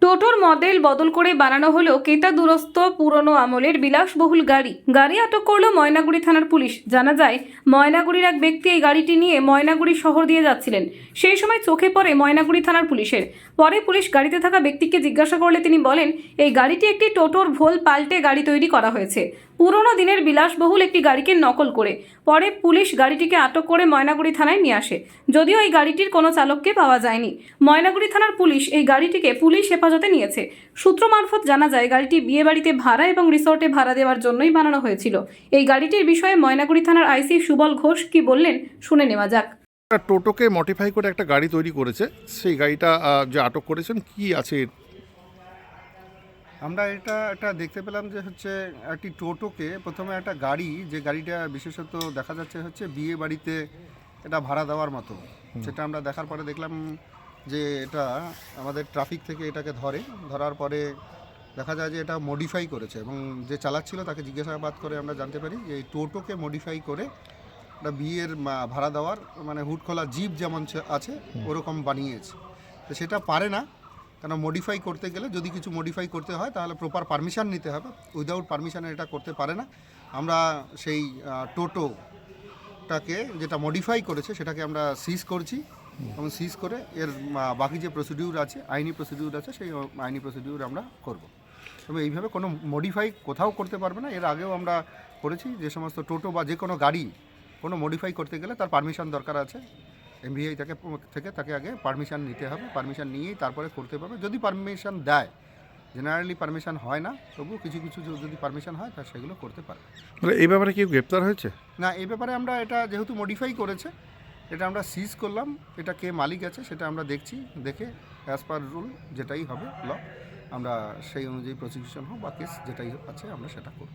টোটোর মডেল বদল করে বানানো হলো কেতাদুরস্ত পুরনো আমলের বিলাসবহুল গাড়ি আটক করলো ময়নাগুড়ি থানার পুলিশ। জানা যায়, ময়নাগুড়ির এক ব্যক্তি এই গাড়িটি নিয়ে ময়নাগুড়ি শহর দিয়ে যাচ্ছিলেন। সেই সময় চোখে পড়ে ময়নাগুড়ি থানার পুলিশের। পরে পুলিশ গাড়িতে থাকা ব্যক্তিকে জিজ্ঞাসা করলে তিনি বলেন, এই গাড়িটি একটি টোটোর ভোল পাল্টে গাড়ি তৈরি করা হয়েছে, পুরনো দিনের বিলাসবহুল একটি গাড়িকে নকল করে। পরে পুলিশ গাড়িটিকে আটক করে ময়নাগুড়ি থানায় নিয়ে আসে। যদিও এই গাড়িটির কোনো চালককে পাওয়া যায়নি। ময়নাগুড়ি থানার পুলিশ এই গাড়িটিকে পুলিশ হেফাজতে নিয়েছে। সূত্র মারফত জানা যায়, গাড়িটি বিয়েবাড়িতে ভাড়া এবং রিসর্টে ভাড়া দেওয়ার জন্যই বানানো হয়েছিল। এই গাড়িটির বিষয়ে ময়নাগুড়ি থানার আইসি সুবল ঘোষ কি বললেন শুনে নেওয়া যাক। একটা টোটোকে মডিফাই করে একটা গাড়ি তৈরি করেছে, সেই গাড়িটা যে আটক করেছেন কি আছে? আমরা এটা দেখতে পেলাম যে হচ্ছে একটি টোটোকে প্রথমে একটা গাড়ি, যে গাড়িটা বিশেষত দেখা যাচ্ছে হচ্ছে বিয়ে বাড়িতে এটা ভাড়া দেওয়ার মতো, সেটা আমরা দেখার পরে দেখলাম যে এটা আমাদের ট্রাফিক থেকে এটাকে ধরার পরে দেখা যায় যে এটা মডিফাই করেছে এবং যে চালাচ্ছিল তাকে জিজ্ঞাসাবাদ করে আমরা জানতে পারি যে এই টোটোকে মডিফাই করে একটা বিয়ের ভাড়া দেওয়ার মানে হুড খোলা জিপ যেমন আছে ওরকম বানিয়েছে। তো সেটা পারে না, কেন মডিফাই করতে গেলে যদি কিছু মডিফাই করতে হয় তাহলে প্রপার পারমিশন নিতে হবে, উইদাউট পারমিশনে এটা করতে পারে না। আমরা সেই টোটোটাকে যেটা মডিফাই করেছে সেটাকে আমরা সিজ করছি এবং সিজ করে এর বাকি যে প্রসিডিউর আছে, আইনি প্রসিডিউর আছে, সেই আইনি প্রসিডিউর আমরা করব। তবে এইভাবে কোনো মডিফাই কোথাও করতে পারবে না। এর আগেও আমরা করেছি, যে সমস্ত টোটো বা যে কোনো গাড়ি কোনো মডিফাই করতে গেলে তার পারমিশন দরকার আছে। এমভিআই থেকে তাকে আগে পারমিশন নিতে হবে, পারমিশন নিয়েই তারপরে করতে পারবে। যদি পারমিশন দেয়, জেনারেলি পারমিশন হয় না, তবুও কিছু কিছু যদি পারমিশন হয় তা সেগুলো করতে পারবে। এই ব্যাপারে কি গ্রেপ্তার হয়েছে? না, এই ব্যাপারে আমরা এটা যেহেতু মডিফাই করেছে, এটা আমরা সিজ করলাম। এটা কে মালিক আছে সেটা আমরা দেখছি, দেখে অ্যাজ পার রুল যেটাই হবে ল, আমরা সেই অনুযায়ী প্রসিকিউশন হোক বা কেস যেটাই আছে আমরা সেটা করব।